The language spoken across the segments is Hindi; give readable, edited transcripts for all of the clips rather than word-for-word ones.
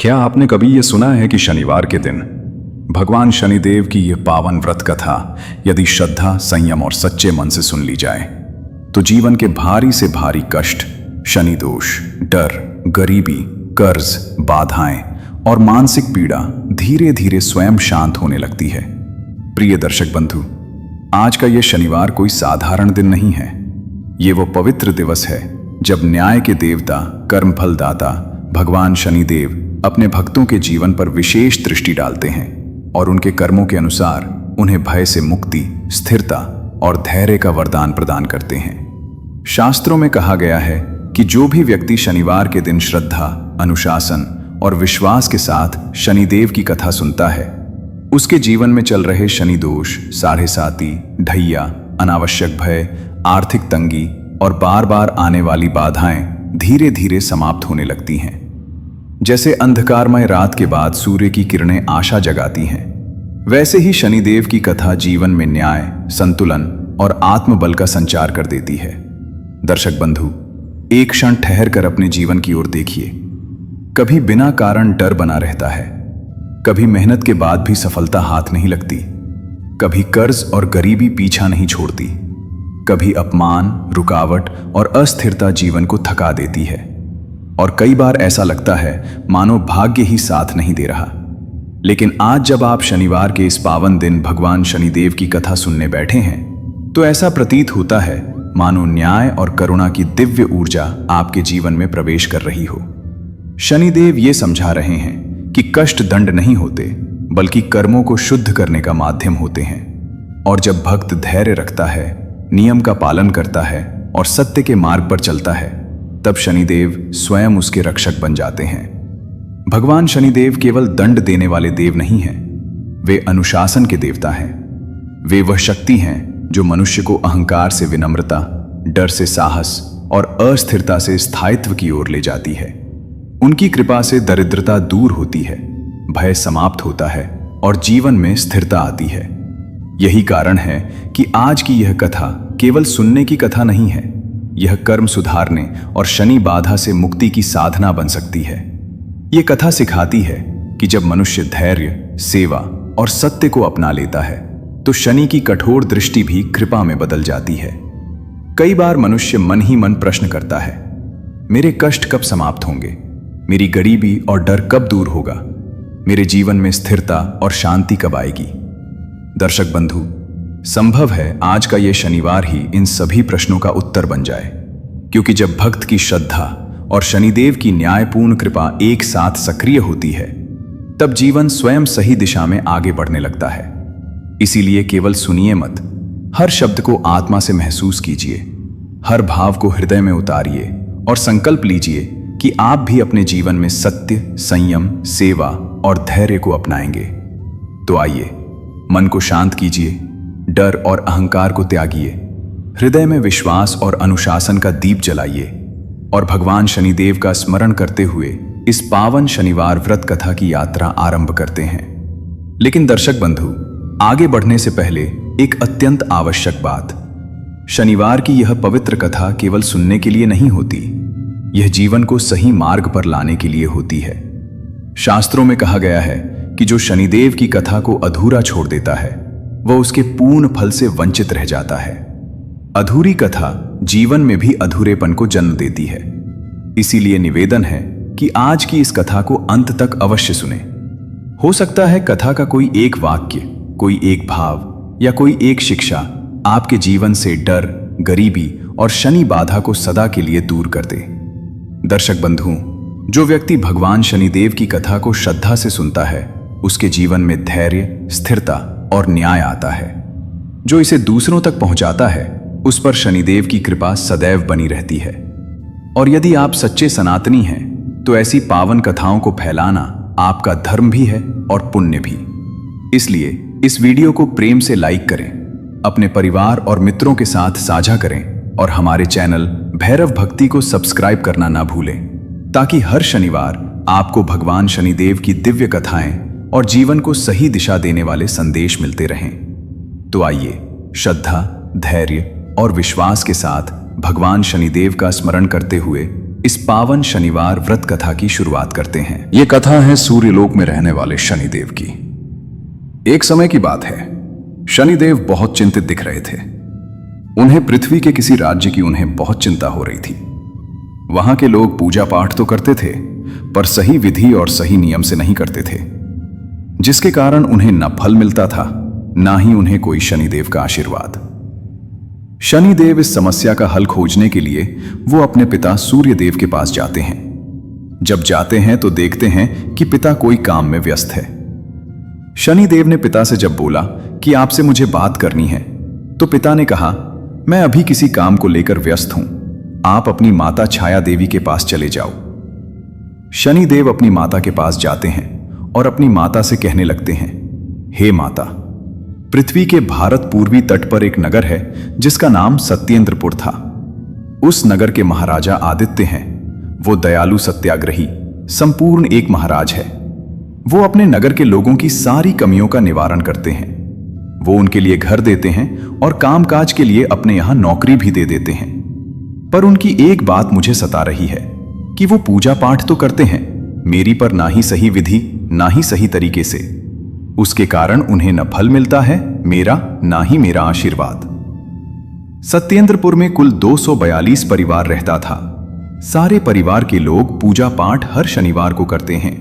क्या आपने कभी ये सुना है कि शनिवार के दिन भगवान शनिदेव की यह पावन व्रत कथा यदि श्रद्धा, संयम और सच्चे मन से सुन ली जाए तो जीवन के भारी से भारी कष्ट, शनि दोष, डर, गरीबी, कर्ज, बाधाएं और मानसिक पीड़ा धीरे धीरे स्वयं शांत होने लगती है। प्रिय दर्शक बंधु, आज का यह शनिवार कोई साधारण दिन नहीं है। ये वो पवित्र दिवस है जब न्याय के देवता, कर्मफलदाता भगवान शनिदेव अपने भक्तों के जीवन पर विशेष दृष्टि डालते हैं और उनके कर्मों के अनुसार उन्हें भय से मुक्ति, स्थिरता और धैर्य का वरदान प्रदान करते हैं। शास्त्रों में कहा गया है कि जो भी व्यक्ति शनिवार के दिन श्रद्धा, अनुशासन और विश्वास के साथ शनिदेव की कथा सुनता है, उसके जीवन में चल रहे शनि दोष, साढ़े साती, ढैया, अनावश्यक भय, आर्थिक तंगी और बार बार आने वाली बाधाएं धीरे धीरे समाप्त होने लगती हैं। जैसे अंधकारमय रात के बाद सूर्य की किरणें आशा जगाती हैं, वैसे ही शनिदेव की कथा जीवन में न्याय, संतुलन और आत्मबल का संचार कर देती है। दर्शक बंधु, एक क्षण ठहर कर अपने जीवन की ओर देखिए। कभी बिना कारण डर बना रहता है, कभी मेहनत के बाद भी सफलता हाथ नहीं लगती, कभी कर्ज और गरीबी पीछा नहीं छोड़ती, कभी अपमान, रुकावट और अस्थिरता जीवन को थका देती है और कई बार ऐसा लगता है मानो भाग्य ही साथ नहीं दे रहा। लेकिन आज जब आप शनिवार के इस पावन दिन भगवान शनिदेव की कथा सुनने बैठे हैं तो ऐसा प्रतीत होता है मानो न्याय और करुणा की दिव्य ऊर्जा आपके जीवन में प्रवेश कर रही हो। शनिदेव ये समझा रहे हैं कि कष्ट दंड नहीं होते बल्कि कर्मों को शुद्ध करने का माध्यम होते हैं, और जब भक्त धैर्य रखता है, नियम का पालन करता है और सत्य के मार्ग पर चलता है, तब शनिदेव स्वयं उसके रक्षक बन जाते हैं। भगवान शनिदेव केवल दंड देने वाले देव नहीं हैं, वे अनुशासन के देवता हैं। वे वह शक्ति हैं जो मनुष्य को अहंकार से विनम्रता, डर से साहस और अस्थिरता से स्थायित्व की ओर ले जाती है। उनकी कृपा से दरिद्रता दूर होती है, भय समाप्त होता है और जीवन में स्थिरता आती है। यही कारण है कि आज की यह कथा केवल सुनने की कथा नहीं है, यह कर्म सुधारने और शनि बाधा से मुक्ति की साधना बन सकती है। यह कथा सिखाती है कि जब मनुष्य धैर्य, सेवा और सत्य को अपना लेता है तो शनि की कठोर दृष्टि भी कृपा में बदल जाती है। कई बार मनुष्य मन ही मन प्रश्न करता है, मेरे कष्ट कब समाप्त होंगे, मेरी गरीबी और डर कब दूर होगा, मेरे जीवन में स्थिरता और शांति कब आएगी। दर्शक बंधु, संभव है आज का यह शनिवार ही इन सभी प्रश्नों का उत्तर बन जाए, क्योंकि जब भक्त की श्रद्धा और शनिदेव की न्यायपूर्ण कृपा एक साथ सक्रिय होती है तब जीवन स्वयं सही दिशा में आगे बढ़ने लगता है। इसीलिए केवल सुनिए मत, हर शब्द को आत्मा से महसूस कीजिए, हर भाव को हृदय में उतारिए और संकल्प लीजिए कि आप भी अपने जीवन में सत्य, संयम, सेवा और धैर्य को अपनाएंगे। तो आइए, मन को शांत कीजिए, डर और अहंकार को त्यागिए, हृदय में विश्वास और अनुशासन का दीप जलाइए और भगवान शनिदेव का स्मरण करते हुए इस पावन शनिवार व्रत कथा की यात्रा आरंभ करते हैं। लेकिन दर्शक बंधु, आगे बढ़ने से पहले एक अत्यंत आवश्यक बात, शनिवार की यह पवित्र कथा केवल सुनने के लिए नहीं होती, यह जीवन को सही मार्ग पर लाने के लिए होती है। शास्त्रों में कहा गया है कि जो शनिदेव की कथा को अधूरा छोड़ देता है वह उसके पूर्ण फल से वंचित रह जाता है। अधूरी कथा जीवन में भी अधूरेपन को जन्म देती है। इसीलिए निवेदन है कि आज की इस कथा को अंत तक अवश्य सुने। हो सकता है कथा का कोई एक वाक्य, कोई एक भाव या कोई एक शिक्षा आपके जीवन से डर, गरीबी और शनि बाधा को सदा के लिए दूर कर दे। दर्शक बंधु, जो व्यक्ति भगवान शनिदेव की कथा को श्रद्धा से सुनता है उसके जीवन में धैर्य, स्थिरता और न्याय आता है। जो इसे दूसरों तक पहुंचाता है उस पर शनिदेव की कृपा सदैव बनी रहती है। और यदि आप सच्चे सनातनी हैं तो ऐसी पावन कथाओं को फैलाना आपका धर्म भी है और पुण्य भी। इसलिए इस वीडियो को प्रेम से लाइक करें, अपने परिवार और मित्रों के साथ साझा करें और हमारे चैनल भैरव भक्ति को सब्सक्राइब करना ना भूलें, ताकि हर शनिवार आपको भगवान शनिदेव की दिव्य कथाएं और जीवन को सही दिशा देने वाले संदेश मिलते रहें। तो आइए, श्रद्धा, धैर्य और विश्वास के साथ भगवान शनिदेव का स्मरण करते हुए इस पावन शनिवार व्रत कथा की शुरुआत करते हैं। यह कथा है सूर्यलोक में रहने वाले शनिदेव की। एक समय की बात है, शनिदेव बहुत चिंतित दिख रहे थे। उन्हें पृथ्वी के किसी राज्य की उन्हें बहुत चिंता हो रही थी। वहां के लोग पूजा पाठ तो करते थे, पर सही विधि और सही नियम से नहीं करते थे, जिसके कारण उन्हें न फल मिलता था, ना ही उन्हें कोई शनिदेव का आशीर्वाद। शनिदेव इस समस्या का हल खोजने के लिए वो अपने पिता सूर्यदेव के पास जाते हैं। जब जाते हैं तो देखते हैं कि पिता कोई काम में व्यस्त है। शनिदेव ने पिता से जब बोला कि आपसे मुझे बात करनी है, तो पिता ने कहा, मैं अभी किसी काम को लेकर व्यस्त हूं, आप अपनी माता छाया देवी के पास चले जाओ। शनिदेव अपनी माता के पास जाते हैं और अपनी माता से कहने लगते हैं, हे माता, पृथ्वी के भारत पूर्वी तट पर एक नगर है जिसका नाम सत्येंद्रपुर था। उस नगर के महाराजा आदित्य हैं। वो दयालु, सत्याग्रही, संपूर्ण एक महाराज है। वो अपने नगर के लोगों की सारी कमियों का निवारण करते हैं। वो उनके लिए घर देते हैं और कामकाज के लिए अपने यहां नौकरी भी दे देते हैं। पर उनकी एक बात मुझे सता रही है कि वो पूजा पाठ तो करते हैं, मेरी पर ना ही सही विधि, ना ही सही तरीके से। उसके कारण उन्हें न फल मिलता है मेरा, ना ही मेरा आशीर्वाद। सत्येंद्रपुर में कुल 242 परिवार रहता था। सारे परिवार के लोग पूजा पाठ हर शनिवार को करते हैं।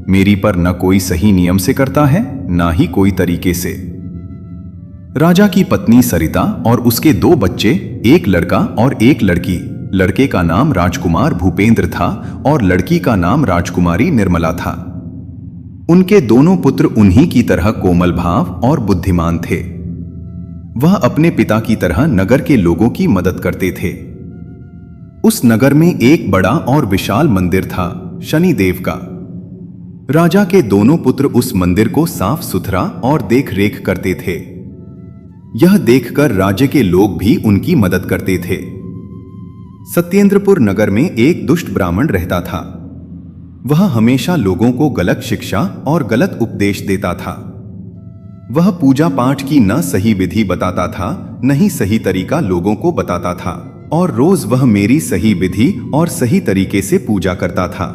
मेरी पर न कोई सही नियम से करता है, ना ही कोई तरीके से। राजा की पत्नी सरिता और उसके 2 बच्चे, एक लड़का और एक लड़की। लड़के का नाम राजकुमार भूपेंद्र था और लड़की का नाम राजकुमारी निर्मला था। उनके दोनों पुत्र उन्हीं की तरह कोमल भाव और बुद्धिमान थे। वह अपने पिता की तरह नगर के लोगों की मदद करते थे। उस नगर में एक बड़ा और विशाल मंदिर था, शनिदेव का। राजा के दोनों पुत्र उस मंदिर को साफ सुथरा और देख रेख करते थे। यह देखकर राज्य के लोग भी उनकी मदद करते थे। सत्येंद्रपुर नगर में एक दुष्ट ब्राह्मण रहता था। वह हमेशा लोगों को गलत शिक्षा और गलत उपदेश देता था। वह पूजा पाठ की न सही विधि बताता था, न ही सही तरीका लोगों को बताता था, और रोज वह मेरी सही विधि और सही तरीके से पूजा करता था।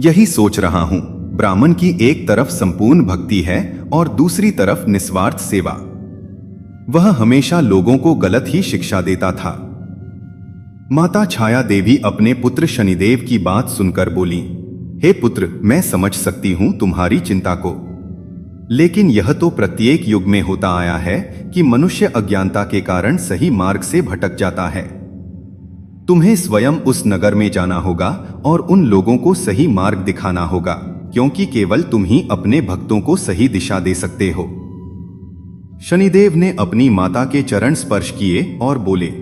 यही सोच रहा हूं, ब्राह्मण की एक तरफ संपूर्ण भक्ति है और दूसरी तरफ निस्वार्थ सेवा। वह हमेशा लोगों को गलत ही शिक्षा देता था। माता छाया देवी अपने पुत्र शनिदेव की बात सुनकर बोली, हे पुत्र, मैं समझ सकती हूं तुम्हारी चिंता को, लेकिन यह तो प्रत्येक युग में होता आया है कि मनुष्य अज्ञानता के कारण सही मार्ग से भटक जाता है। तुम्हें स्वयं उस नगर में जाना होगा और उन लोगों को सही मार्ग दिखाना होगा, क्योंकि केवल तुम ही अपने भक्तों को सही दिशा दे सकते हो। शनिदेव ने अपनी माता के चरण स्पर्श किए और बोले,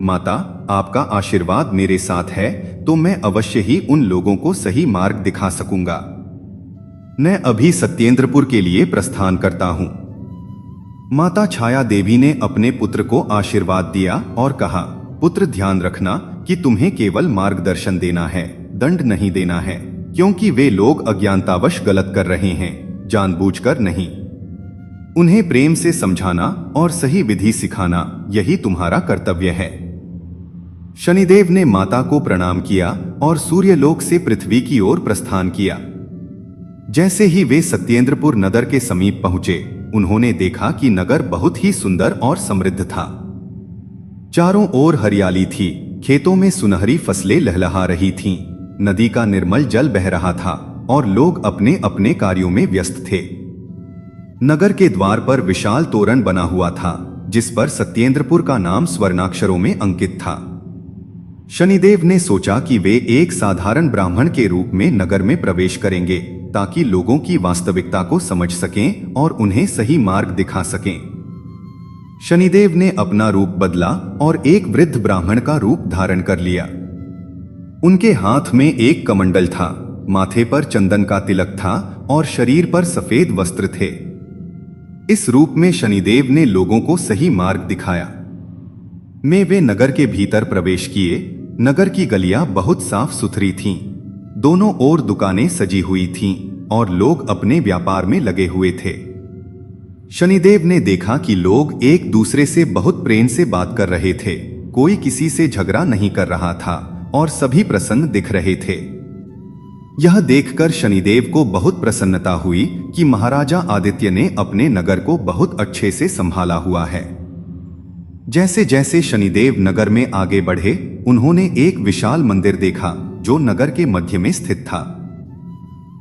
माता, आपका आशीर्वाद मेरे साथ है तो मैं अवश्य ही उन लोगों को सही मार्ग दिखा सकूंगा। मैं अभी सत्येंद्रपुर के लिए प्रस्थान करता हूं। माता छाया देवी ने अपने पुत्र को आशीर्वाद दिया और कहा, पुत्र, ध्यान रखना कि तुम्हें केवल मार्गदर्शन देना है, दंड नहीं देना है, क्योंकि वे लोग अज्ञानतावश गलत कर रहे हैं, जानबूझकर नहीं। उन्हें प्रेम से समझाना और सही विधि सिखाना, यही तुम्हारा कर्तव्य है। शनिदेव ने माता को प्रणाम किया और सूर्यलोक से पृथ्वी की ओर प्रस्थान किया। जैसे ही वे सत्येंद्रपुर नगर के समीप पहुंचे, उन्होंने देखा कि नगर बहुत ही सुंदर और समृद्ध था। चारों ओर हरियाली थी, खेतों में सुनहरी फसलें लहलहा रही थीं, नदी का निर्मल जल बह रहा था और लोग अपने अपने कार्यों में व्यस्त थे। नगर के द्वार पर विशाल तोरण बना हुआ था, जिस पर सत्येंद्रपुर का नाम स्वर्णाक्षरों में अंकित था। शनिदेव ने सोचा कि वे एक साधारण ब्राह्मण के रूप में नगर में प्रवेश करेंगे, ताकि लोगों की वास्तविकता को समझ सकें और उन्हें सही मार्ग दिखा सकें। शनिदेव ने अपना रूप बदला और एक वृद्ध ब्राह्मण का रूप धारण कर लिया। उनके हाथ में एक कमंडल था, माथे पर चंदन का तिलक था और शरीर पर सफेद वस्त्र थे। इस रूप में शनिदेव ने लोगों को सही मार्ग दिखाया। वे नगर के भीतर प्रवेश किए। नगर की गलियां बहुत साफ सुथरी थीं। दोनों ओर दुकानें सजी हुई थीं और लोग अपने व्यापार में लगे हुए थे। शनिदेव ने देखा कि लोग एक दूसरे से बहुत प्रेम से बात कर रहे थे। कोई किसी से झगड़ा नहीं कर रहा था और सभी प्रसन्न दिख रहे थे। यह देखकर शनिदेव को बहुत प्रसन्नता हुई कि महाराजा आदित्य ने अपने नगर को बहुत अच्छे से संभाला हुआ है। जैसे जैसे शनिदेव नगर में आगे बढ़े, उन्होंने एक विशाल मंदिर देखा जो नगर के मध्य में स्थित था।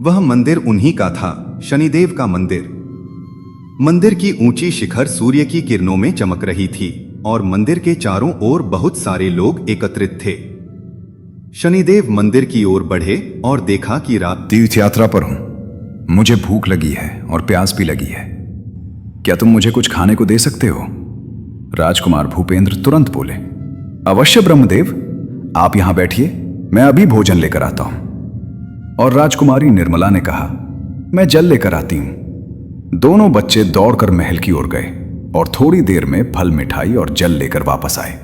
वह मंदिर उन्हीं का था, शनिदेव का मंदिर। मंदिर की ऊंची शिखर सूर्य की किरणों में चमक रही थी और मंदिर के चारों ओर बहुत सारे लोग एकत्रित थे। शनिदेव मंदिर की ओर बढ़े और देखा कि रात तीर्थ यात्रा पर हूं, मुझे भूख लगी है और प्यास भी लगी है। क्या तुम मुझे कुछ खाने को दे सकते हो? राजकुमार भूपेंद्र तुरंत बोले, अवश्य ब्रह्मदेव, आप यहां बैठिए, मैं अभी भोजन लेकर आता हूं। और राजकुमारी निर्मला ने कहा, मैं जल लेकर आती हूं। दोनों बच्चे दौड़कर महल की ओर गए और थोड़ी देर में फल, मिठाई और जल लेकर वापस आए।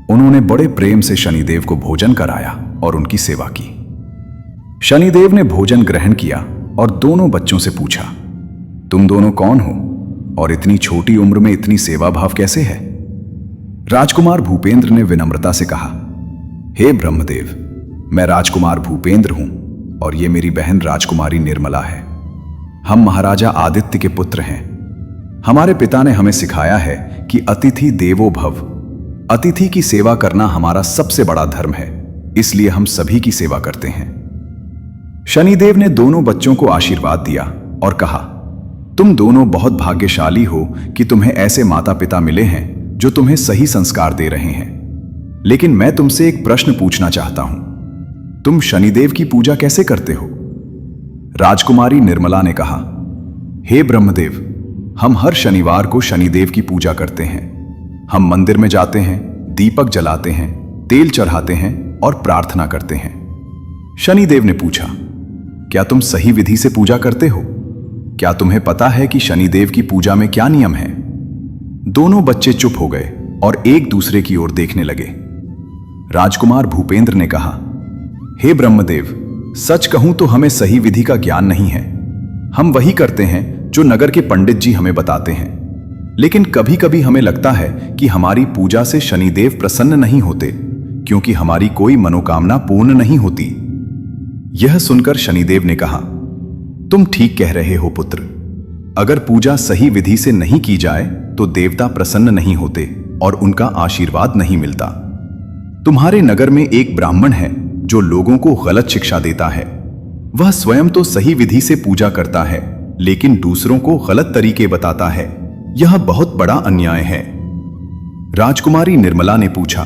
उन्होंने बड़े प्रेम से शनिदेव को भोजन कराया और उनकी सेवा की। शनिदेव ने भोजन ग्रहण किया और दोनों बच्चों से पूछा, तुम दोनों कौन हो और इतनी छोटी उम्र में इतनी सेवा भाव कैसे है? राजकुमार भूपेंद्र ने विनम्रता से कहा, हे ब्रह्मदेव, मैं राजकुमार भूपेंद्र हूं और ये मेरी बहन राजकुमारी निर्मला है। हम महाराजा आदित्य के पुत्र हैं। हमारे पिता ने हमें सिखाया है कि अतिथि देवो भव, अतिथि की सेवा करना हमारा सबसे बड़ा धर्म है, इसलिए हम सभी की सेवा करते हैं। शनिदेव ने दोनों बच्चों को आशीर्वाद दिया और कहा, तुम दोनों बहुत भाग्यशाली हो कि तुम्हें ऐसे माता पिता मिले हैं जो तुम्हें सही संस्कार दे रहे हैं। लेकिन मैं तुमसे एक प्रश्न पूछना चाहता हूं, तुम शनिदेव की पूजा कैसे करते हो? राजकुमारी निर्मला ने कहा, हे ब्रह्मदेव, हम हर शनिवार को शनिदेव की पूजा करते हैं। हम मंदिर में जाते हैं, दीपक जलाते हैं, तेल चढ़ाते हैं और प्रार्थना करते हैं। शनिदेव ने पूछा, क्या तुम सही विधि से पूजा करते हो? क्या तुम्हें पता है कि शनिदेव की पूजा में क्या नियम है? दोनों बच्चे चुप हो गए और एक दूसरे की ओर देखने लगे। राजकुमार भूपेंद्र ने कहा, हे ब्रह्मदेव, सच कहूं तो हमें सही विधि का ज्ञान नहीं है। हम वही करते हैं जो नगर के पंडित जी हमें बताते हैं। लेकिन कभी कभी हमें लगता है कि हमारी पूजा से शनिदेव प्रसन्न नहीं होते, क्योंकि हमारी कोई मनोकामना पूर्ण नहीं होती। यह सुनकर शनिदेव ने कहा, तुम ठीक कह रहे हो पुत्र। अगर पूजा सही विधि से नहीं की जाए तो देवता प्रसन्न नहीं होते और उनका आशीर्वाद नहीं मिलता। तुम्हारे नगर में एक ब्राह्मण है जो लोगों को गलत शिक्षा देता है। वह स्वयं तो सही विधि से पूजा करता है, लेकिन दूसरों को गलत तरीके बताता है। यह बहुत बड़ा अन्याय है। राजकुमारी निर्मला ने पूछा,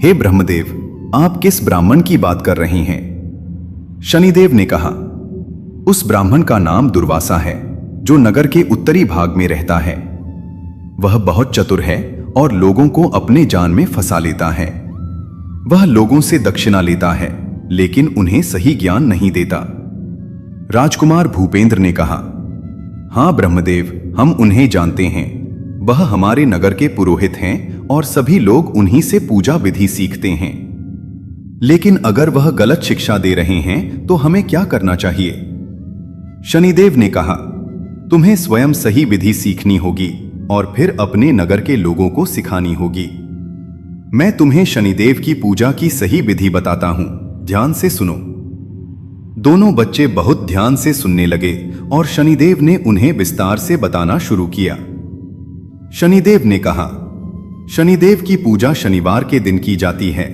हे ब्रह्मदेव, आप किस ब्राह्मण की बात कर रही हैं? शनिदेव ने कहा, उस ब्राह्मण का नाम दुर्वासा है जो नगर के उत्तरी भाग में रहता है। वह बहुत चतुर है और लोगों को अपने जाल में फंसा लेता है। वह लोगों से दक्षिणा लेता है, लेकिन उन्हें सही ज्ञान नहीं देता। राजकुमार भूपेंद्र ने कहा, हां ब्रह्मदेव, हम उन्हें जानते हैं। वह हमारे नगर के पुरोहित हैं और सभी लोग उन्हीं से पूजा विधि सीखते हैं। लेकिन अगर वह गलत शिक्षा दे रहे हैं तो हमें क्या करना चाहिए? शनिदेव ने कहा, तुम्हें स्वयं सही विधि सीखनी होगी और फिर अपने नगर के लोगों को सिखानी होगी। मैं तुम्हें शनिदेव की पूजा की सही विधि बताता हूं, ध्यान से सुनो। दोनों बच्चे बहुत ध्यान से सुनने लगे और शनिदेव ने उन्हें विस्तार से बताना शुरू किया। शनिदेव ने कहा, शनिदेव की पूजा शनिवार के दिन की जाती है,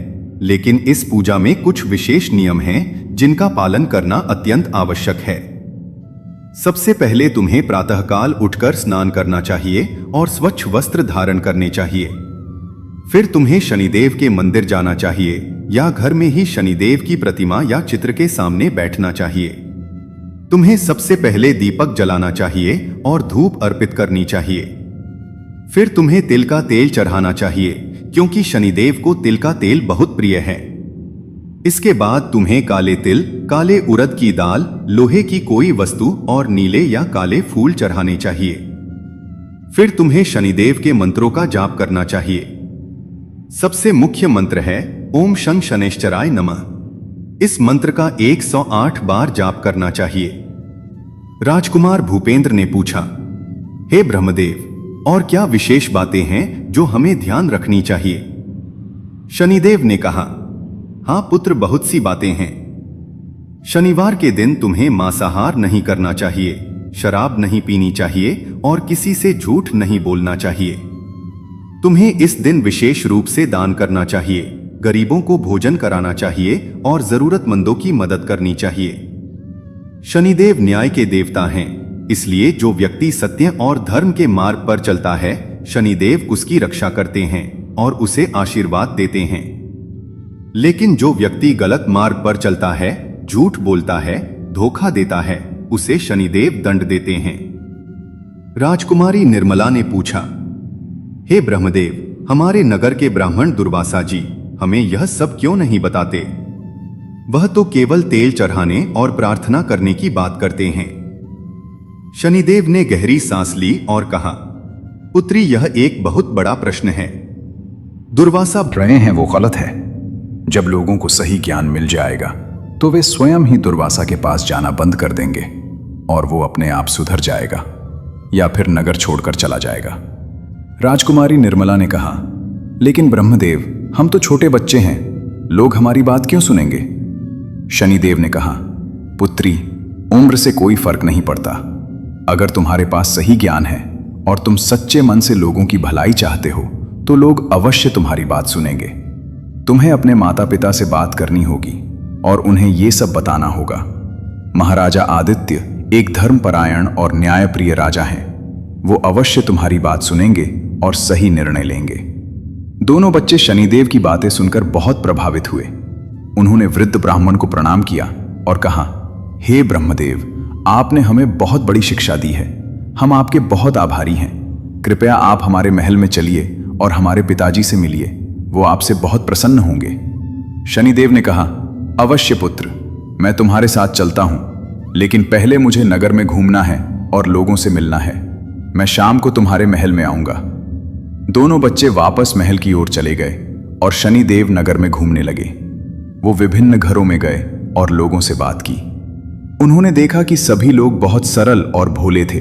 लेकिन इस पूजा में कुछ विशेष नियम हैं जिनका पालन करना अत्यंत आवश्यक है। सबसे पहले तुम्हें प्रातःकाल उठकर स्नान करना चाहिए और स्वच्छ वस्त्र धारण करने चाहिए। फिर तुम्हें शनिदेव के मंदिर जाना चाहिए या घर में ही शनिदेव की प्रतिमा या चित्र के सामने बैठना चाहिए। तुम्हें सबसे पहले दीपक जलाना चाहिए और धूप अर्पित करनी चाहिए। फिर तुम्हें तिल का तेल चढ़ाना चाहिए, क्योंकि शनिदेव को तिल का तेल बहुत प्रिय है। इसके बाद तुम्हें काले तिल, काले उड़द की दाल, लोहे की कोई वस्तु और नीले या काले फूल चढ़ाने चाहिए। फिर तुम्हें शनिदेव के मंत्रों का जाप करना चाहिए। सबसे मुख्य मंत्र है ओम शं शनैश्चराय नमः। इस मंत्र का 108 बार जाप करना चाहिए। राजकुमार भूपेंद्र ने पूछा, हे ब्रह्मदेव, और क्या विशेष बातें हैं जो हमें ध्यान रखनी चाहिए? शनिदेव ने कहा, हाँ पुत्र, बहुत सी बातें हैं। शनिवार के दिन तुम्हें मांसाहार नहीं करना चाहिए, शराब नहीं पीनी चाहिए और किसी से झूठ नहीं बोलना चाहिए। तुम्हें इस दिन विशेष रूप से दान करना चाहिए, गरीबों को भोजन कराना चाहिए और जरूरतमंदों की मदद करनी चाहिए। शनिदेव न्याय के देवता हैं, इसलिए जो व्यक्ति सत्य और धर्म के मार्ग पर चलता है, शनिदेव उसकी रक्षा करते हैं और उसे आशीर्वाद देते हैं। लेकिन जो व्यक्ति गलत मार्ग पर चलता है, झूठ बोलता है, धोखा देता है, उसे शनिदेव दंड देते हैं। राजकुमारी निर्मला ने पूछा, हे ब्रह्मदेव, हमारे नगर के ब्राह्मण दुर्वासा जी हमें यह सब क्यों नहीं बताते? वह तो केवल तेल चढ़ाने और प्रार्थना करने की बात करते हैं। शनिदेव ने गहरी सांस ली और कहा, पुत्री, यह एक बहुत बड़ा प्रश्न है। दुर्वासा रहे हैं वो गलत है। जब लोगों को सही ज्ञान मिल जाएगा तो वे स्वयं ही दुर्वासा के पास जाना बंद कर देंगे और वो अपने आप सुधर जाएगा या फिर नगर छोड़कर चला जाएगा। राजकुमारी निर्मला ने कहा, लेकिन ब्रह्मदेव, हम तो छोटे बच्चे हैं, लोग हमारी बात क्यों सुनेंगे? शनिदेव ने कहा, पुत्री, उम्र से कोई फर्क नहीं पड़ता। अगर तुम्हारे पास सही ज्ञान है और तुम सच्चे मन से लोगों की भलाई चाहते हो तो लोग अवश्य तुम्हारी बात सुनेंगे। तुम्हें अपने माता पिता से बात करनी होगी और उन्हें ये सब बताना होगा। महाराजा आदित्य एक धर्मपरायण और न्यायप्रिय राजा हैं। वो अवश्य तुम्हारी बात सुनेंगे और सही निर्णय लेंगे। दोनों बच्चे शनिदेव की बातें सुनकर बहुत प्रभावित हुए। उन्होंने वृद्ध ब्राह्मण को प्रणाम किया और कहा, हे ब्रह्मदेव, आपने हमें बहुत बड़ी शिक्षा दी है। हम आपके बहुत आभारी हैं। कृपया आप हमारे महल में चलिए और हमारे पिताजी से मिलिए, वो आपसे बहुत प्रसन्न होंगे। शनिदेव ने कहा, अवश्य पुत्र, मैं तुम्हारे साथ चलता हूं, लेकिन पहले मुझे नगर में घूमना है और लोगों से मिलना है। मैं शाम को तुम्हारे महल में आऊंगा। दोनों बच्चे वापस महल की ओर चले गए और शनिदेव नगर में घूमने लगे। वो विभिन्न घरों में गए और लोगों से बात की। उन्होंने देखा कि सभी लोग बहुत सरल और भोले थे।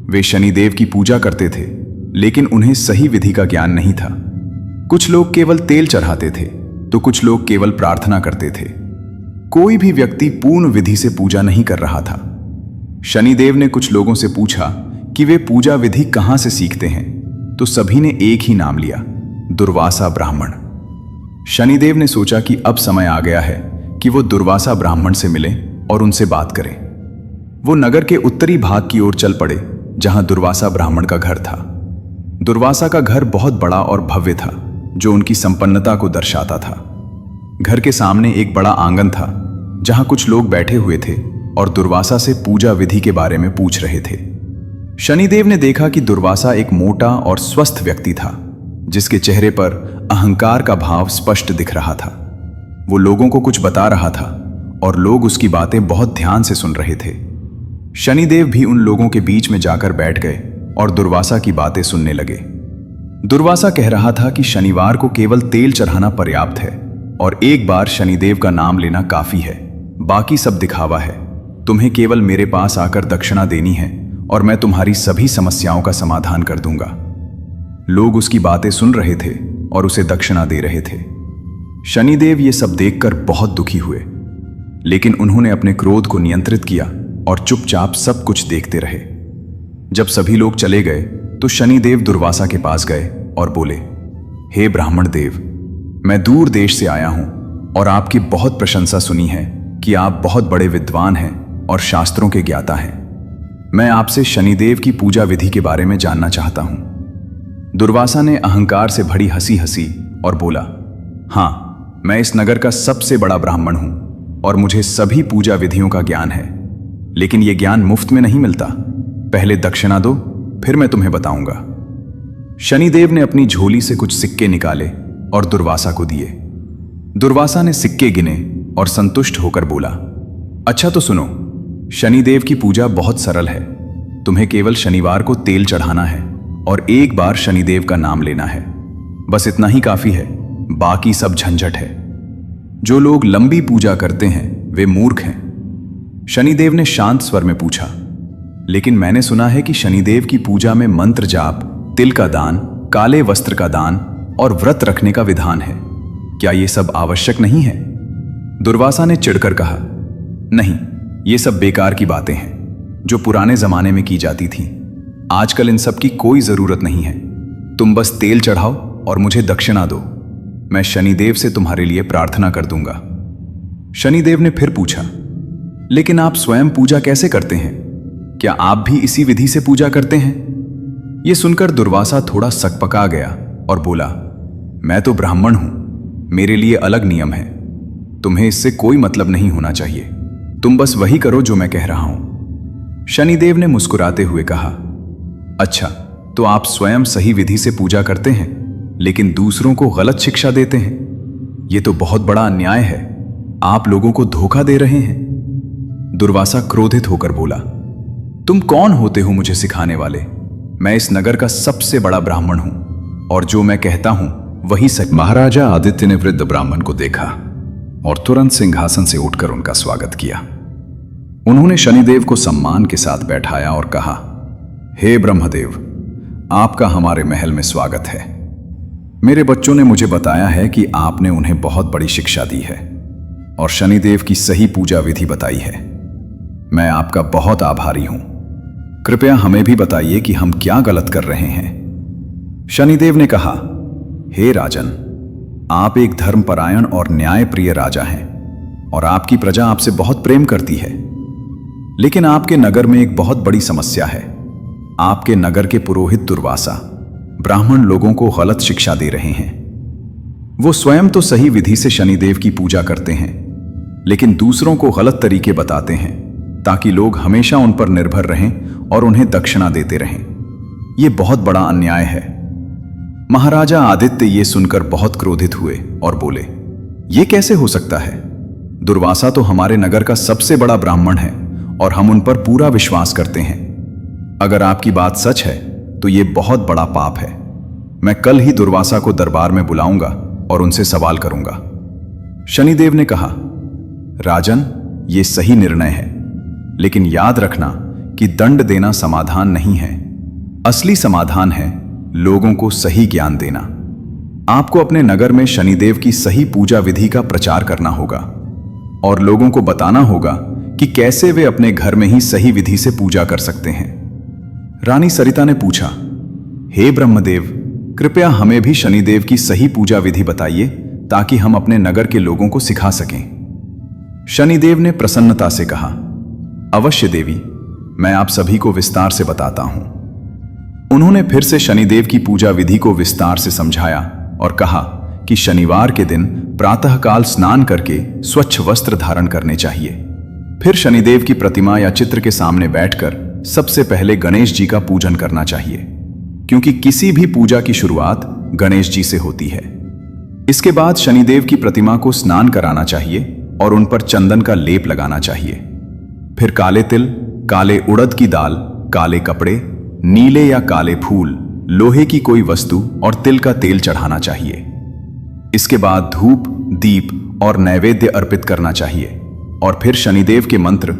वे शनिदेव की पूजा करते थे, लेकिन उन्हें सही विधि का ज्ञान नहीं था। कुछ लोग केवल तेल चढ़ाते थे तो कुछ लोग केवल प्रार्थना करते थे। कोई भी व्यक्ति पूर्ण विधि से पूजा नहीं कर रहा था। शनिदेव ने कुछ लोगों से पूछा कि वे पूजा विधि कहां से सीखते हैं, तो सभी ने एक ही नाम लिया, दुर्वासा ब्राह्मण। शनिदेव ने सोचा कि अब समय आ गया है कि वो दुर्वासा ब्राह्मण से मिलें और उनसे बात करें। वो नगर के उत्तरी भाग की ओर चल पड़े, जहां दुर्वासा ब्राह्मण का घर था। दुर्वासा का घर बहुत बड़ा और भव्य था, जो उनकी संपन्नता को दर्शाता था। घर के सामने एक बड़ा आंगन था, जहां कुछ लोग बैठे हुए थे और दुर्वासा से पूजा विधि के बारे में पूछ रहे थे। शनिदेव ने देखा कि दुर्वासा एक मोटा और स्वस्थ व्यक्ति था, जिसके चेहरे पर अहंकार का भाव स्पष्ट दिख रहा था। वो लोगों को कुछ बता रहा था और लोग उसकी बातें बहुत ध्यान से सुन रहे थे। शनिदेव भी उन लोगों के बीच में जाकर बैठ गए और दुर्वासा की बातें सुनने लगे। दुर्वासा कह रहा था कि शनिवार को केवल तेल चढ़ाना पर्याप्त है और एक बार शनिदेव का नाम लेना काफी है, बाकी सब दिखावा है। तुम्हें केवल मेरे पास आकर दक्षिणा देनी है और मैं तुम्हारी सभी समस्याओं का समाधान कर दूंगा। लोग उसकी बातें सुन रहे थे और उसे दक्षिणा दे रहे थे। शनिदेव ये सब देखकर बहुत दुखी हुए, लेकिन उन्होंने अपने क्रोध को नियंत्रित किया और चुपचाप सब कुछ देखते रहे। जब सभी लोग चले गए तो शनिदेव दुर्वासा के पास गए और बोले, हे ब्राह्मण देव, मैं दूर देश से आया हूं और आपकी बहुत प्रशंसा सुनी है कि आप बहुत बड़े विद्वान हैं और शास्त्रों के ज्ञाता हैं। मैं आपसे शनिदेव की पूजा विधि के बारे में जानना चाहता हूं। दुर्वासा ने अहंकार से भरी हंसी हंसी और बोला, हाँ, मैं इस नगर का सबसे बड़ा ब्राह्मण हूं और मुझे सभी पूजा विधियों का ज्ञान है, लेकिन यह ज्ञान मुफ्त में नहीं मिलता। पहले दक्षिणा दो, फिर मैं तुम्हें बताऊंगा। शनिदेव ने अपनी झोली से कुछ सिक्के निकाले और दुर्वासा को दिए। दुर्वासा ने सिक्के गिने और संतुष्ट होकर बोला, अच्छा तो सुनो, शनिदेव की पूजा बहुत सरल है। तुम्हें केवल शनिवार को तेल चढ़ाना है और एक बार शनिदेव का नाम लेना है। बस इतना ही काफी है, बाकी सब झंझट है। जो लोग लंबी पूजा करते हैं वे मूर्ख हैं। शनिदेव ने शांत स्वर में पूछा, लेकिन मैंने सुना है कि शनिदेव की पूजा में मंत्र जाप, तिल का दान, काले वस्त्र का दान और व्रत रखने का विधान है। क्या ये सब आवश्यक नहीं है? दुर्वासा ने चिढ़कर कहा, नहीं, ये सब बेकार की बातें हैं जो पुराने जमाने में की जाती थीं। आजकल इन सब की कोई जरूरत नहीं है। तुम बस तेल चढ़ाओ और मुझे दक्षिणा दो। मैं शनिदेव से तुम्हारे लिए प्रार्थना कर दूंगा। शनिदेव ने फिर पूछा, लेकिन आप स्वयं पूजा कैसे करते हैं? क्या आप भी इसी विधि से पूजा करते हैं? यह सुनकर दुर्वासा थोड़ा सकपका गया और बोला, मैं तो ब्राह्मण हूं, मेरे लिए अलग नियम है। तुम्हें इससे कोई मतलब नहीं होना चाहिए। तुम बस वही करो जो मैं कह रहा हूं। शनिदेव ने मुस्कुराते हुए कहा, अच्छा, तो आप स्वयं सही विधि से पूजा करते हैं लेकिन दूसरों को गलत शिक्षा देते हैं। यह तो बहुत बड़ा अन्याय है। आप लोगों को धोखा दे रहे हैं। दुर्वासा क्रोधित होकर बोला, तुम कौन होते हो मुझे सिखाने वाले? मैं इस नगर का सबसे बड़ा ब्राह्मण हूं और जो मैं कहता हूं वही सच। महाराजा आदित्य ने वृद्ध ब्राह्मण को देखा और तुरंत सिंहासन से उठकर उनका स्वागत किया। उन्होंने शनिदेव को सम्मान के साथ बैठाया और कहा, हे ब्रह्मदेव, आपका हमारे महल में स्वागत है। मेरे बच्चों ने मुझे बताया है कि आपने उन्हें बहुत बड़ी शिक्षा दी है और शनिदेव की सही पूजा विधि बताई है। मैं आपका बहुत आभारी हूं। कृपया हमें भी बताइए कि हम क्या गलत कर रहे हैं। शनिदेव ने कहा, हे राजन, आप एक धर्मपरायण और न्यायप्रिय राजा हैं और आपकी प्रजा आपसे बहुत प्रेम करती है। लेकिन आपके नगर में एक बहुत बड़ी समस्या है। आपके नगर के पुरोहित दुर्वासा ब्राह्मण लोगों को गलत शिक्षा दे रहे हैं। वो स्वयं तो सही विधि से शनिदेव की पूजा करते हैं लेकिन दूसरों को गलत तरीके बताते हैं ताकि लोग हमेशा उन पर निर्भर रहें और उन्हें दक्षिणा देते रहें। यह बहुत बड़ा अन्याय है। महाराजा आदित्य ये सुनकर बहुत क्रोधित हुए और बोले, यह कैसे हो सकता है? दुर्वासा तो हमारे नगर का सबसे बड़ा ब्राह्मण है और हम उन पर पूरा विश्वास करते हैं। अगर आपकी बात सच है तो यह बहुत बड़ा पाप है। मैं कल ही दुर्वासा को दरबार में बुलाऊंगा और उनसे सवाल करूंगा। शनिदेव ने कहा, राजन, यह सही निर्णय है, लेकिन याद रखना कि दंड देना समाधान नहीं है। असली समाधान है लोगों को सही ज्ञान देना। आपको अपने नगर में शनिदेव की सही पूजा विधि का प्रचार करना होगा और लोगों को बताना होगा कि कैसे वे अपने घर में ही सही विधि से पूजा कर सकते हैं। रानी सरिता ने पूछा, हे ब्रह्मदेव, कृपया हमें भी शनिदेव की सही पूजा विधि बताइए ताकि हम अपने नगर के लोगों को सिखा सकें। शनिदेव ने प्रसन्नता से कहा, अवश्य देवी, मैं आप सभी को विस्तार से बताता हूं। उन्होंने फिर से शनिदेव की पूजा विधि को विस्तार से समझाया और कहा कि शनिवार के दिन प्रातःकाल स्नान करके स्वच्छ वस्त्र धारण करने चाहिए। फिर शनिदेव की प्रतिमा या चित्र के सामने बैठकर सबसे पहले गणेश जी का पूजन करना चाहिए, क्योंकि किसी भी पूजा की शुरुआत गणेश जी से होती है। इसके बाद शनिदेव की प्रतिमा को स्नान कराना चाहिए और उन पर चंदन का लेप लगाना चाहिए। फिर काले तिल, काले उड़द की दाल, काले कपड़े, नीले या काले फूल, लोहे की कोई वस्तु और तिल का तेल चढ़ाना चाहिए। इसके बाद धूप, दीप और नैवेद्य अर्पित करना चाहिए और फिर शनिदेव के मंत्र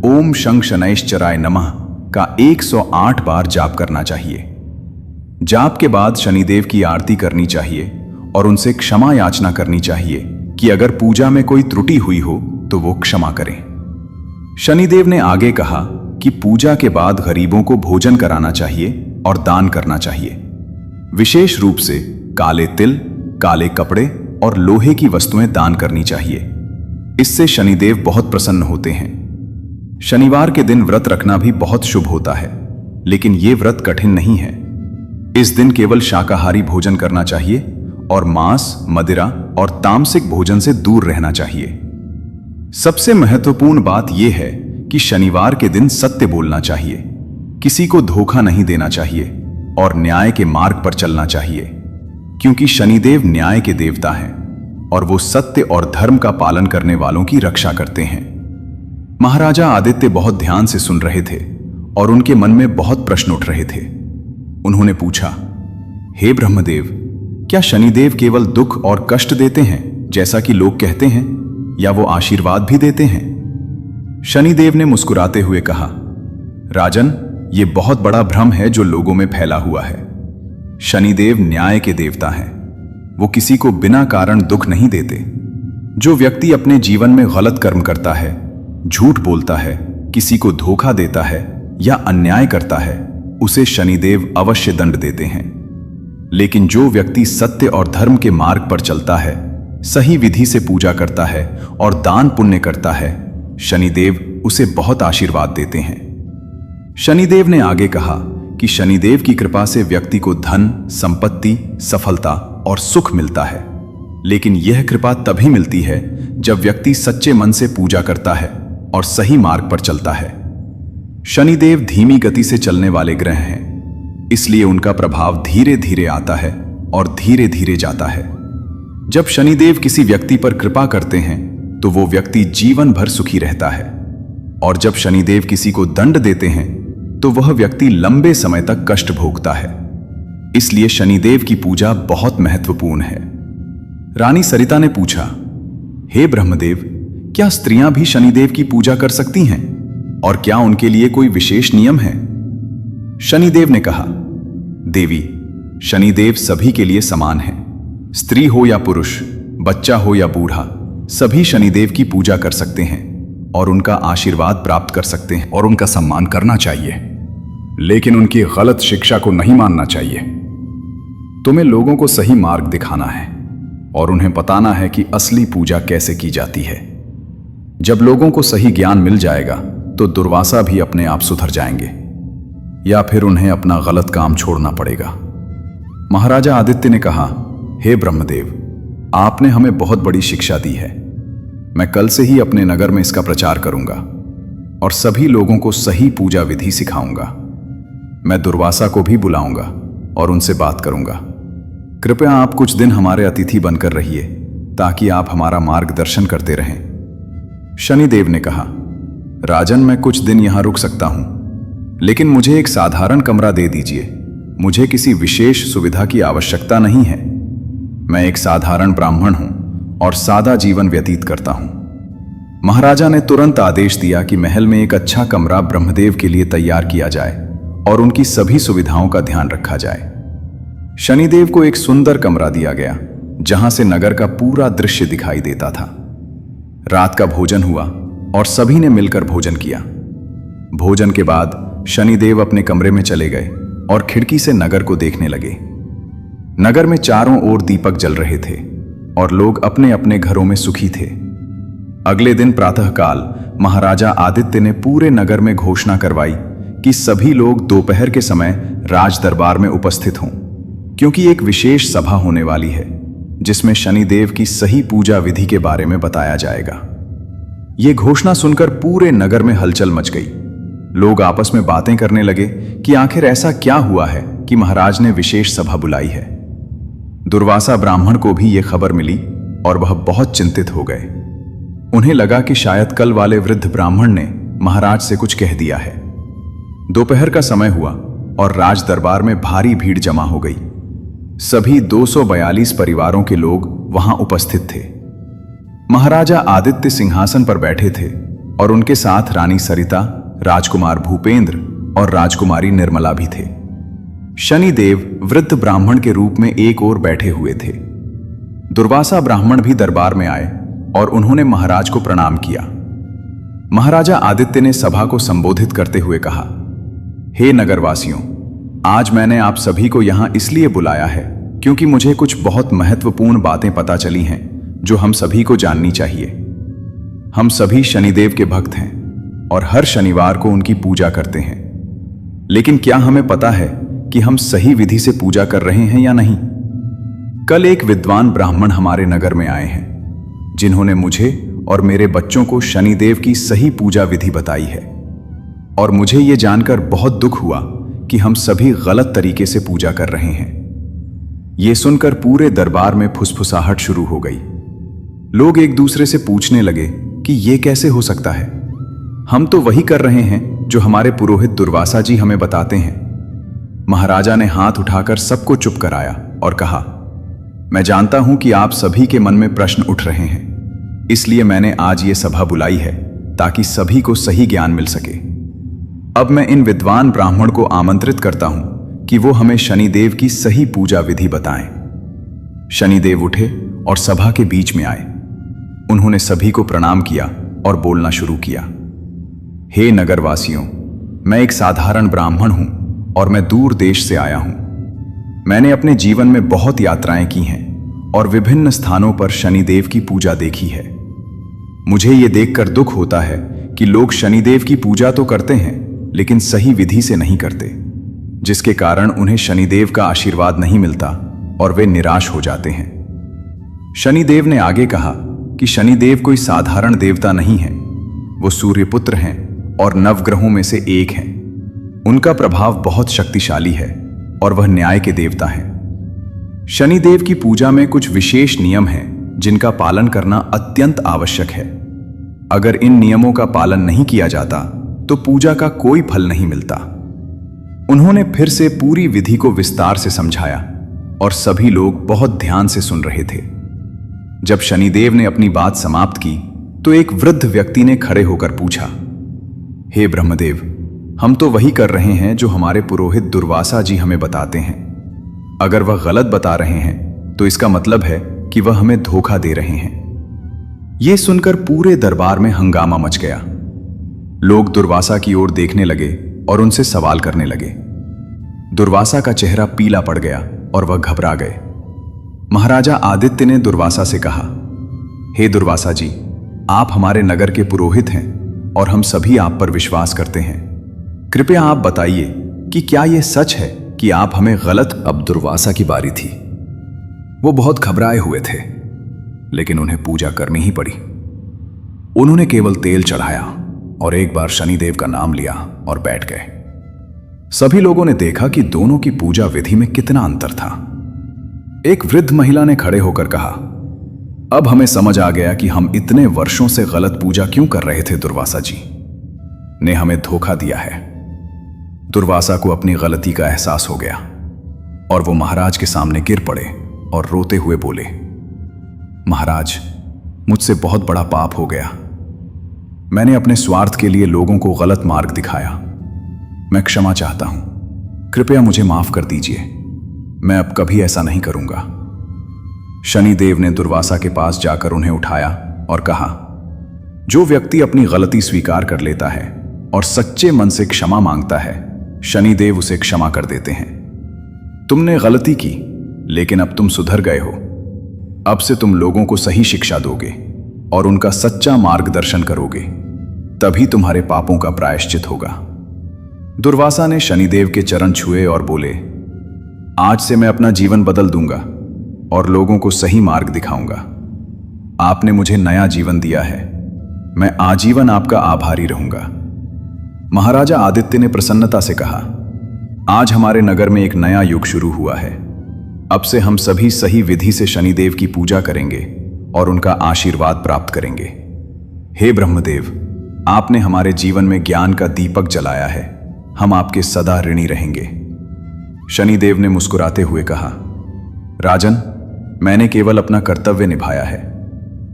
ओम शं शनैश्चराय नमः का 108 बार जाप करना चाहिए। जाप के बाद शनिदेव की आरती करनी चाहिए और उनसे क्षमा याचना करनी चाहिए कि अगर पूजा में कोई त्रुटि हुई हो तो वो क्षमा करें। शनिदेव ने आगे कहा कि पूजा के बाद गरीबों को भोजन कराना चाहिए और दान करना चाहिए। विशेष रूप से काले तिल, काले कपड़े और लोहे की वस्तुएं दान करनी चाहिए। इससे शनिदेव बहुत प्रसन्न होते हैं। शनिवार के दिन व्रत रखना भी बहुत शुभ होता है, लेकिन यह व्रत कठिन नहीं है। इस दिन केवल शाकाहारी भोजन करना चाहिए और मांस, मदिरा और तामसिक भोजन से दूर रहना चाहिए। सबसे महत्वपूर्ण बात यह है कि शनिवार के दिन सत्य बोलना चाहिए, किसी को धोखा नहीं देना चाहिए और न्याय के मार्ग पर चलना चाहिए, क्योंकि शनिदेव न्याय के देवता हैं और वो सत्य और धर्म का पालन करने वालों की रक्षा करते हैं। महाराजा आदित्य बहुत ध्यान से सुन रहे थे और उनके मन में बहुत प्रश्न उठ रहे थे। उन्होंने पूछा, हे ब्रह्मदेव, क्या शनिदेव केवल दुख और कष्ट देते हैं जैसा कि लोग कहते हैं, या वो आशीर्वाद भी देते हैं? शनिदेव ने मुस्कुराते हुए कहा, राजन, ये बहुत बड़ा भ्रम है जो लोगों में फैला हुआ है। शनिदेव न्याय के देवता हैं। वो किसी को बिना कारण दुख नहीं देते। जो व्यक्ति अपने जीवन में गलत कर्म करता है, झूठ बोलता है, किसी को धोखा देता है या अन्याय करता है, उसे शनिदेव अवश्य दंड देते हैं। लेकिन जो व्यक्ति सत्य और धर्म के मार्ग पर चलता है, सही विधि से पूजा करता है और दान पुण्य करता है, शनिदेव उसे बहुत आशीर्वाद देते हैं। शनिदेव ने आगे कहा कि शनिदेव की कृपा से व्यक्ति को धन, संपत्ति, सफलता और सुख मिलता है। लेकिन यह कृपा तभी मिलती है जब व्यक्ति सच्चे मन से पूजा करता है और सही मार्ग पर चलता है। शनिदेव धीमी गति से चलने वाले ग्रह हैं, इसलिए उनका प्रभाव धीरे धीरे आता है और धीरे धीरे जाता है। जब शनिदेव किसी व्यक्ति पर कृपा करते हैं तो वो व्यक्ति जीवन भर सुखी रहता है, और जब शनिदेव किसी को दंड देते हैं तो वह व्यक्ति लंबे समय तक कष्ट भोगता है। इसलिए शनिदेव की पूजा बहुत महत्वपूर्ण है। रानी सरिता ने पूछा, हे ब्रह्मदेव, क्या स्त्रियां भी शनिदेव की पूजा कर सकती हैं और क्या उनके लिए कोई विशेष नियम है? शनिदेव ने कहा, देवी, शनिदेव सभी के लिए समान हैं। स्त्री हो या पुरुष, बच्चा हो या बूढ़ा, सभी शनिदेव की पूजा कर सकते हैं और उनका आशीर्वाद प्राप्त कर सकते हैं और उनका सम्मान करना चाहिए। लेकिन उनकी गलत शिक्षा को नहीं मानना चाहिए। तुम्हें लोगों को सही मार्ग दिखाना है और उन्हें बताना है कि असली पूजा कैसे की जाती है। जब लोगों को सही ज्ञान मिल जाएगा तो दुर्वासा भी अपने आप सुधर जाएंगे, या फिर उन्हें अपना गलत काम छोड़ना पड़ेगा। महाराजा आदित्य ने कहा, हे ब्रह्मदेव, आपने हमें बहुत बड़ी शिक्षा दी है। मैं कल से ही अपने नगर में इसका प्रचार करूंगा और सभी लोगों को सही पूजा विधि सिखाऊंगा। मैं दुर्वासा को भी बुलाऊंगा और उनसे बात करूंगा। कृपया आप कुछ दिन हमारे अतिथि बनकर रहिए ताकि आप हमारा मार्गदर्शन करते रहें। शनिदेव ने कहा, राजन, मैं कुछ दिन यहां रुक सकता हूं, लेकिन मुझे एक साधारण कमरा दे दीजिए। मुझे किसी विशेष सुविधा की आवश्यकता नहीं है। मैं एक साधारण ब्राह्मण हूं और सादा जीवन व्यतीत करता हूं। महाराजा ने तुरंत आदेश दिया कि महल में एक अच्छा कमरा ब्रह्मदेव के लिए तैयार किया जाए और उनकी सभी सुविधाओं का ध्यान रखा जाए। शनिदेव को एक सुंदर कमरा दिया गया जहां से नगर का पूरा दृश्य दिखाई देता था। रात का भोजन हुआ और सभी ने मिलकर भोजन किया। भोजन के बाद शनिदेव अपने कमरे में चले गए और खिड़की से नगर को देखने लगे। नगर में चारों ओर दीपक जल रहे थे और लोग अपने अपने घरों में सुखी थे। अगले दिन प्रातःकाल महाराजा आदित्य ने पूरे नगर में घोषणा करवाई कि सभी लोग दोपहर के समय राज दरबार में उपस्थित हों, क्योंकि एक विशेष सभा होने वाली है जिसमें शनिदेव की सही पूजा विधि के बारे में बताया जाएगा। यह घोषणा सुनकर पूरे नगर में हलचल मच गई। लोग आपस में बातें करने लगे कि आखिर ऐसा क्या हुआ है कि महाराज ने विशेष सभा बुलाई है। दुर्वासा ब्राह्मण को भी यह खबर मिली और वह बहुत चिंतित हो गए। उन्हें लगा कि शायद कल वाले वृद्ध ब्राह्मण ने महाराज से कुछ कह दिया है। दोपहर का समय हुआ और राज दरबार में भारी भीड़ जमा हो गई। सभी 242 परिवारों के लोग वहां उपस्थित थे। महाराजा आदित्य सिंहासन पर बैठे थे और उनके साथ रानी सरिता, राजकुमार भूपेंद्र और राजकुमारी निर्मला भी थे। शनिदेव वृद्ध ब्राह्मण के रूप में एक ओर बैठे हुए थे। दुर्वासा ब्राह्मण भी दरबार में आए और उन्होंने महाराज को प्रणाम किया। महाराजा आदित्य ने सभा को संबोधित करते हुए कहा, हे नगरवासियों, आज मैंने आप सभी को यहां इसलिए बुलाया है क्योंकि मुझे कुछ बहुत महत्वपूर्ण बातें पता चली हैं जो हम सभी को जाननी चाहिए। हम सभी शनिदेव के भक्त हैं और हर शनिवार को उनकी पूजा करते हैं। लेकिन क्या हमें पता है कि हम सही विधि से पूजा कर रहे हैं या नहीं? कल एक विद्वान ब्राह्मण हमारे नगर में आए हैं जिन्होंने मुझे और मेरे बच्चों को शनिदेव की सही पूजा विधि बताई है, और मुझे यह जानकर बहुत दुख हुआ कि हम सभी गलत तरीके से पूजा कर रहे हैं। यह सुनकर पूरे दरबार में फुसफुसाहट शुरू हो गई। लोग एक दूसरे से पूछने लगे कि यह कैसे हो सकता है। हम तो वही कर रहे हैं जो हमारे पुरोहित दुर्वासा जी हमें बताते हैं। महाराजा ने हाथ उठाकर सबको चुप कराया और कहा, मैं जानता हूं कि आप सभी के मन में प्रश्न उठ रहे हैं, इसलिए मैंने आज ये सभा बुलाई है ताकि सभी को सही ज्ञान मिल सके। अब मैं इन विद्वान ब्राह्मण को आमंत्रित करता हूं कि वो हमें शनिदेव की सही पूजा विधि बताएं। शनिदेव उठे और सभा के बीच में आए। उन्होंने सभी को प्रणाम किया और बोलना शुरू किया। हे नगरवासियों, मैं एक साधारण ब्राह्मण हूं और मैं दूर देश से आया हूं। मैंने अपने जीवन में बहुत यात्राएं की हैं और विभिन्न स्थानों पर शनिदेव की पूजा देखी है। मुझे ये देखकर दुख होता है कि लोग शनिदेव की पूजा तो करते हैं लेकिन सही विधि से नहीं करते, जिसके कारण उन्हें शनिदेव का आशीर्वाद नहीं मिलता और वे निराश हो जाते हैं। शनिदेव ने आगे कहा कि शनिदेव कोई साधारण देवता नहीं है, वो सूर्यपुत्र हैं और नवग्रहों में से एक हैं। उनका प्रभाव बहुत शक्तिशाली है और वह न्याय के देवता हैं। शनिदेव की पूजा में कुछ विशेष नियम हैं जिनका पालन करना अत्यंत आवश्यक है। अगर इन नियमों का पालन नहीं किया जाता तो पूजा का कोई फल नहीं मिलता। उन्होंने फिर से पूरी विधि को विस्तार से समझाया और सभी लोग बहुत ध्यान से सुन रहे थे। जब शनिदेव ने अपनी बात समाप्त की तो एक वृद्ध व्यक्ति ने खड़े होकर पूछा, हे ब्रह्मदेव, हम तो वही कर रहे हैं जो हमारे पुरोहित दुर्वासा जी हमें बताते हैं। अगर वह गलत बता रहे हैं तो इसका मतलब है कि वह हमें धोखा दे रहे हैं। यह सुनकर पूरे दरबार में हंगामा मच गया। लोग दुर्वासा की ओर देखने लगे और उनसे सवाल करने लगे। दुर्वासा का चेहरा पीला पड़ गया और वह घबरा गए। महाराजा आदित्य ने दुर्वासा से कहा, हे दुर्वासा जी, आप हमारे नगर के पुरोहित हैं और हम सभी आप पर विश्वास करते हैं। कृपया आप बताइए कि क्या यह सच है कि आप हमें गलत। अब दुर्वासा की बारी थी। वो बहुत घबराए हुए थे, लेकिन उन्हें पूजा करनी ही पड़ी। उन्होंने केवल तेल चढ़ाया और एक बार शनिदेव का नाम लिया और बैठ गए। सभी लोगों ने देखा कि दोनों की पूजा विधि में कितना अंतर था। एक वृद्ध महिला ने खड़े होकर कहा, अब हमें समझ आ गया कि हम इतने वर्षों से गलत पूजा क्यों कर रहे थे। दुर्वासा जी ने हमें धोखा दिया है। दुर्वासा को अपनी गलती का एहसास हो गया और वो महाराज के सामने गिर पड़े और रोते हुए बोले, महाराज, मुझसे बहुत बड़ा पाप हो गया। मैंने अपने स्वार्थ के लिए लोगों को गलत मार्ग दिखाया। मैं क्षमा चाहता हूं, कृपया मुझे माफ कर दीजिए। मैं अब कभी ऐसा नहीं करूंगा। शनिदेव ने दुर्वासा के पास जाकर उन्हें उठाया और कहा, जो व्यक्ति अपनी गलती स्वीकार कर लेता है और सच्चे मन से क्षमा मांगता है, शनिदेव उसे क्षमा कर देते हैं। तुमने गलती की, लेकिन अब तुम सुधर गए हो। अब से तुम लोगों को सही शिक्षा दोगे और उनका सच्चा मार्गदर्शन करोगे, तभी तुम्हारे पापों का प्रायश्चित होगा। दुर्वासा ने शनिदेव के चरण छुए और बोले, आज से मैं अपना जीवन बदल दूंगा और लोगों को सही मार्ग दिखाऊंगा। आपने मुझे नया जीवन दिया है, मैं आजीवन आपका आभारी रहूंगा। महाराजा आदित्य ने प्रसन्नता से कहा, आज हमारे नगर में एक नया युग शुरू हुआ है। अब से हम सभी सही विधि से शनिदेव की पूजा करेंगे और उनका आशीर्वाद प्राप्त करेंगे। हे ब्रह्मदेव, आपने हमारे जीवन में ज्ञान का दीपक जलाया है। हम आपके सदा ऋणी रहेंगे। शनिदेव ने मुस्कुराते हुए कहा, राजन, मैंने केवल अपना कर्तव्य निभाया है।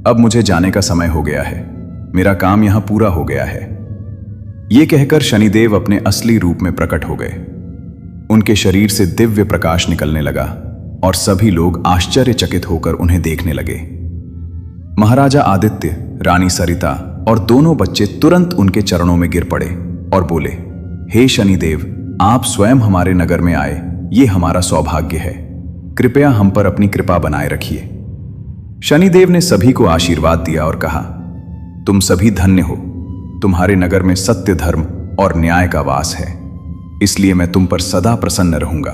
अब मुझे जाने का समय हो गया है। मेरा काम यहां पूरा हो गया है। ये कहकर शनिदेव अपने असली रूप में प्रकट हो गए। उनके शरीर से दिव्य प्रकाश निकलने लगा और सभी लोग आश्चर्यचकित होकर उन्हें देखने लगे। महाराजा आदित्य, रानी सरिता और दोनों बच्चे तुरंत उनके चरणों में गिर पड़े और बोले, हे शनिदेव, आप स्वयं हमारे नगर में आए, ये हमारा सौभाग्य है। कृपया हम पर अपनी कृपा बनाए रखिए। शनिदेव ने सभी को आशीर्वाद दिया और कहा, तुम सभी धन्य हो। तुम्हारे नगर में सत्य, धर्म और न्याय का वास है, इसलिए मैं तुम पर सदा प्रसन्न रहूंगा।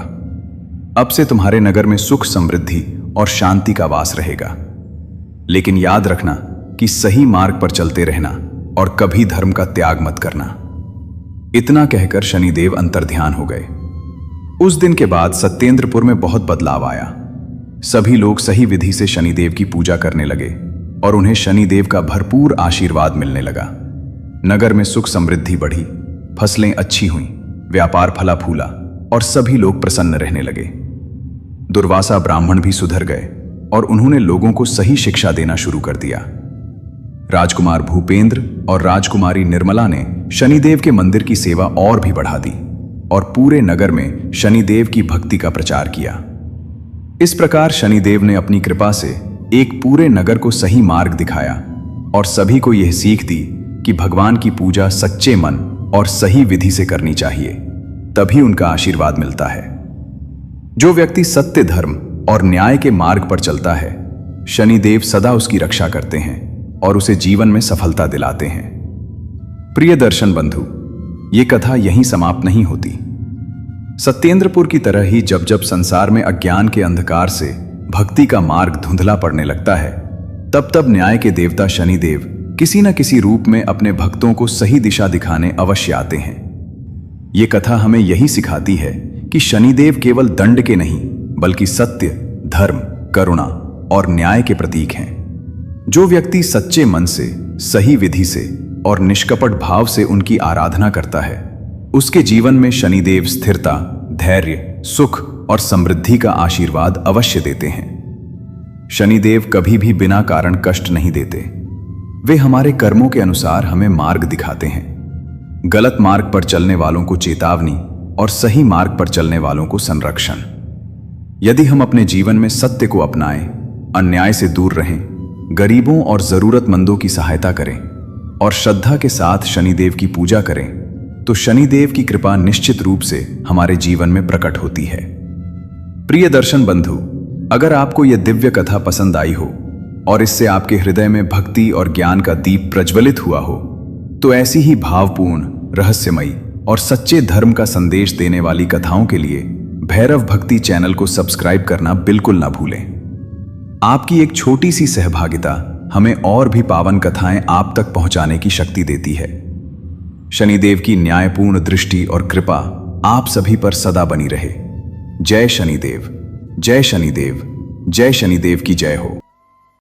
अब से तुम्हारे नगर में सुख, समृद्धि और शांति का वास रहेगा। लेकिन याद रखना कि सही मार्ग पर चलते रहना और कभी धर्म का त्याग मत करना। इतना कहकर शनिदेव अंतर्ध्यान हो गए। उस दिन के बाद सत्येंद्रपुर में बहुत बदलाव आया। सभी लोग सही विधि से शनिदेव की पूजा करने लगे और उन्हें शनिदेव का भरपूर आशीर्वाद मिलने लगा। नगर में सुख समृद्धि बढ़ी, फसलें अच्छी हुईं, व्यापार फला फूला और सभी लोग प्रसन्न रहने लगे। दुर्वासा ब्राह्मण भी सुधर गए और उन्होंने लोगों को सही शिक्षा देना शुरू कर दिया। राजकुमार भूपेंद्र और राजकुमारी निर्मला ने शनिदेव के मंदिर की सेवा और भी बढ़ा दी और पूरे नगर में शनिदेव की भक्ति का प्रचार किया। इस प्रकार शनिदेव ने अपनी कृपा से एक पूरे नगर को सही मार्ग दिखाया और सभी को यह सीख दी कि भगवान की पूजा सच्चे मन और सही विधि से करनी चाहिए, तभी उनका आशीर्वाद मिलता है। जो व्यक्ति सत्य, धर्म और न्याय के मार्ग पर चलता है, शनिदेव सदा उसकी रक्षा करते हैं और उसे जीवन में सफलता दिलाते हैं। प्रिय दर्शन बंधु, ये कथा यहीं समाप्त नहीं होती। सत्येंद्रपुर की तरह ही जब जब संसार में अज्ञान के अंधकार से भक्ति का मार्ग धुंधला पड़ने लगता है, तब तब न्याय के देवता शनिदेव किसी न किसी रूप में अपने भक्तों को सही दिशा दिखाने अवश्य आते हैं। ये कथा हमें यही सिखाती है कि शनिदेव केवल दंड के नहीं, बल्कि सत्य, धर्म, करुणा और न्याय के प्रतीक हैं। जो व्यक्ति सच्चे मन से, सही विधि से और निष्कपट भाव से उनकी आराधना करता है, उसके जीवन में शनिदेव स्थिरता, धैर्य, सुख और समृद्धि का आशीर्वाद अवश्य देते हैं। शनिदेव कभी भी बिना कारण कष्ट नहीं देते। वे हमारे कर्मों के अनुसार हमें मार्ग दिखाते हैं। गलत मार्ग पर चलने वालों को चेतावनी और सही मार्ग पर चलने वालों को संरक्षण। यदि हम अपने जीवन में सत्य को अपनाएं, अन्याय से दूर रहें, गरीबों और जरूरतमंदों की सहायता करें और श्रद्धा के साथ शनिदेव की पूजा करें, तो शनिदेव की कृपा निश्चित रूप से हमारे जीवन में प्रकट होती है। प्रिय दर्शन बंधु, अगर आपको यह दिव्य कथा पसंद आई हो और इससे आपके हृदय में भक्ति और ज्ञान का दीप प्रज्वलित हुआ हो, तो ऐसी ही भावपूर्ण, रहस्यमयी और सच्चे धर्म का संदेश देने वाली कथाओं के लिए भैरव भक्ति चैनल को सब्सक्राइब करना बिल्कुल ना भूलें। आपकी एक छोटी सी सहभागिता हमें और भी पावन कथाएं आप तक पहुंचाने की शक्ति देती है। शनिदेव की न्यायपूर्ण दृष्टि और कृपा आप सभी पर सदा बनी रहे। जय शनिदेव, जय शनिदेव, जय शनिदेव की जय हो।